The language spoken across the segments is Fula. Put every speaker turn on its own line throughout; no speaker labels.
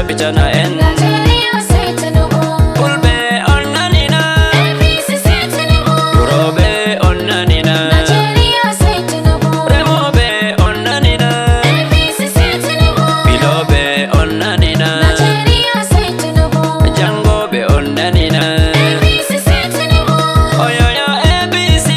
pitana en
Nigeria sai Tinubu.
fulbe onnanina
APC sai Tinubu.
robe onnanina
Nigeria sai Tinubu.
remobe onnanina
APC sai Tinubu.
bilobe onnanina
Nigeria sai Tinubu.
jangobe onnanina
APC sai Tinubu.
oyoyo abc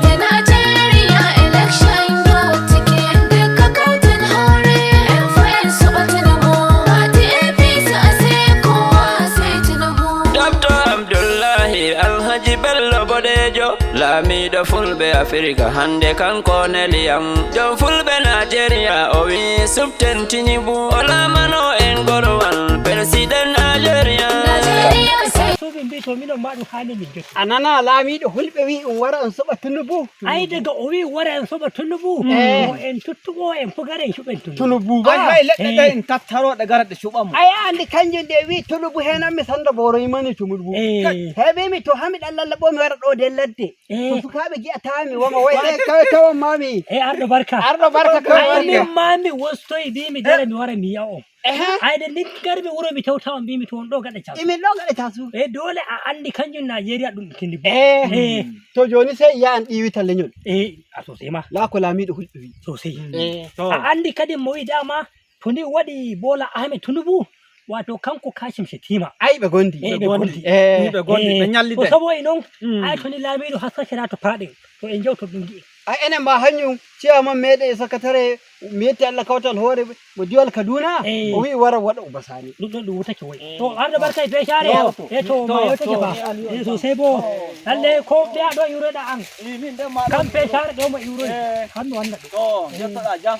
Da Nigeria election yau take duka kautin hore. Yan fayin su ba Tinubu. Party APC a sai kowa sai Tinubu.
Dr. Abdullahi Alhaji Bello Bodejo Lamido fulbe Africa hande kanko neliyam Jon fulbe Nigeria owi subten tinibu Olamano en gorwal president Nigeria
Nigeria sai
sobin bi to minon ma ɗum haali min jotti
anana laamiɗo hulɓe wi ɗum wara on soɓa Tinubu
ay daga o wi wara en soɓa Tinubu
Eh.
o en tuttugo en fugaren cuɓen Tinubu
Tinubu
Ah,
hay leɗɗe ɗe
eh.
en tattaroɗe gara ɗe cuɓa mo ay andi kanjum de wi Tinubu henanmi sanda boro yimani Tinubu
Eh.
heɓimi to hami ɗan lallaɓo mi wara ɗo nder ladde
Eh.
to sukaɓe gi'atami woma way kawon mami
e arɗo barka
arɗo barka
ay
kawon
min ma mi wostoyi mbimi dara mi wara mi yiya on
ehe
ayde liggarmi wuro mi tawtawa mbimi to on ɗo gaɗa cas
imin ɗo gaɗe tasu
e dole a andi kanjum Nigeria ɗum Tinubu
eh to joni sey yiya an ɗiwita leñol
e a sosai ma
la ko laamiɗo hulɓe wi
sosai
Eh.
a andi kadi mo wi dama to ni waɗi Bola Ahmed Tinubu wato kanko Kashim Shettima
ay ɓe gondi
Eh, ɓe gondi.
eh
to saboda non ay to ni laamiɗo hassakira to paɗen to en jewto ɗum gi'i
ay enen ma hanjum ciyaman meɗe e sakatare mi yetti Allah kawtal hoore mo diwal Kaduna
Eh.
o wi wara waɗa Ubasani
ɗum ɗon ɗum wutake woy to arɗo barka e becare e to ma yewtake ba e sosai bo lalle ko ɓeya ɗo iwroɗa an
min de ma
kam becare ɗo mo iwroy kammi wanna ɗum
to jettoɗa jam